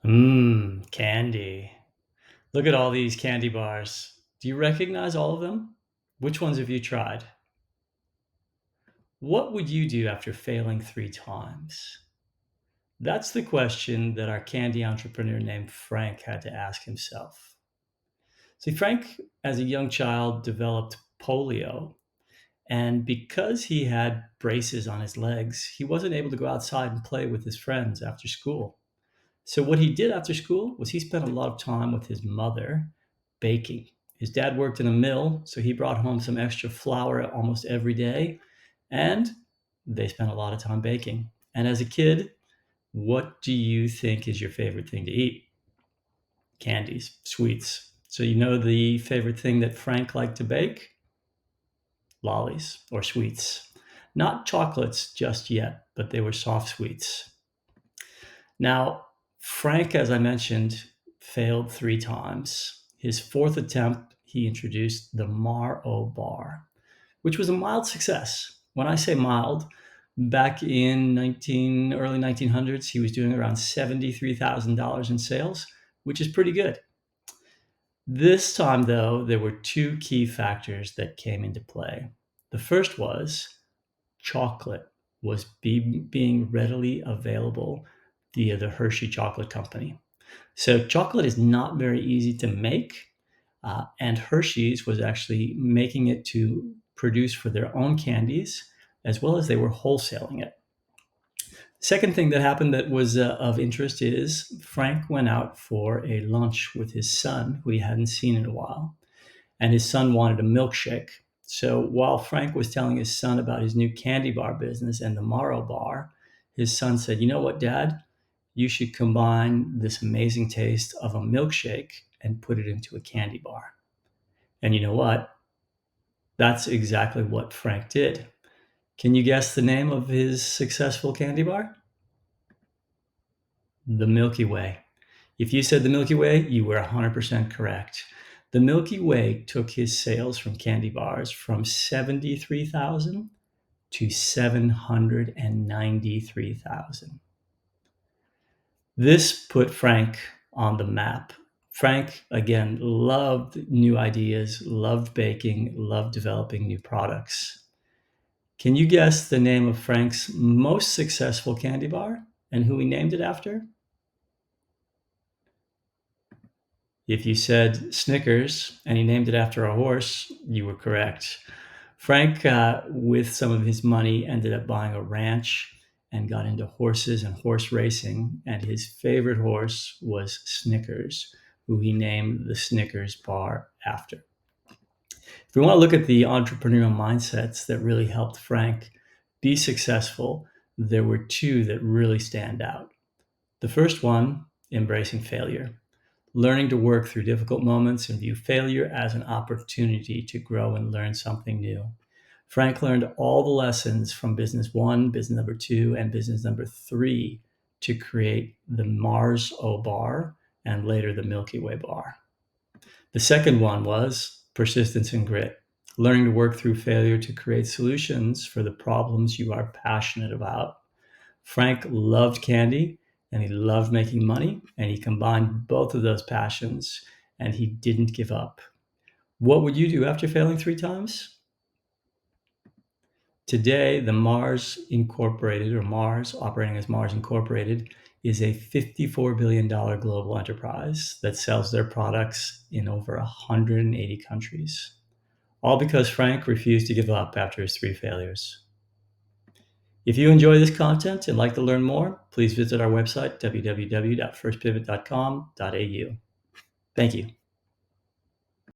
Candy. Look at all these candy bars. Do you recognize all of them? Which ones have you tried? What would you do after failing 3 times? That's the question that our candy entrepreneur named Frank had to ask himself. See, Frank, as a young child, developed polio. And because he had braces on his legs, he wasn't able to go outside and play with his friends after school. So, what he did after school was he spent a lot of time with his mother baking. His dad worked in a mill, so he brought home some extra flour almost every day, and they spent a lot of time baking. And as a kid, what do you think is your favorite thing to eat? Candies, sweets. So, you know the favorite thing that Frank liked to bake? Lollies or sweets. Not chocolates just yet, but they were soft sweets. Now, Frank, as I mentioned, failed 3 times. His fourth attempt, he introduced the Mar-O bar, which was a mild success. When I say mild, back in early 1900s, he was doing around $73,000 in sales, which is pretty good. This time, though, there were two key factors that came into play. The first was chocolate was being readily available via the Hershey Chocolate Company. So, chocolate is not very easy to make, and Hershey's was actually making it to produce for their own candies, as well as they were wholesaling it. Second thing that happened that was of interest is Frank went out for a lunch with his son, who he hadn't seen in a while, and his son wanted a milkshake. So while Frank was telling his son about his new candy bar business and the Morrow bar, his son said, "You know what, Dad? You should combine this amazing taste of a milkshake and put it into a candy bar." And you know what? That's exactly what Frank did. Can you guess the name of his successful candy bar? The Milky Way. If you said the Milky Way, you were 100% correct. The Milky Way took his sales from candy bars from 73,000 to 793,000. This put Frank on the map. Frank, again, loved new ideas, loved baking, loved developing new products. Can you guess the name of Frank's most successful candy bar and who he named it after? If you said Snickers and he named it after a horse, you were correct. Frank, with some of his money, ended up buying a ranch and got into horses and horse racing. And his favorite horse was Snickers, who he named the Snickers bar after. If we want to look at the entrepreneurial mindsets that really helped Frank be successful, there were two that really stand out. The first one, embracing failure, learning to work through difficult moments and view failure as an opportunity to grow and learn something new. Frank learned all the lessons from business one, business number two, and business number three to create the Mars O bar and later the Milky Way bar. The second one was persistence and grit, learning to work through failure to create solutions for the problems you are passionate about. Frank loved candy and he loved making money, and he combined both of those passions and he didn't give up. What would you do after failing 3 times? Today, the Mars Incorporated, or Mars, operating as Mars Incorporated, is a $54 billion global enterprise that sells their products in over 180 countries. All because Frank refused to give up after his 3 failures. If you enjoy this content and like to learn more, please visit our website, www.firstpivot.com.au. Thank you.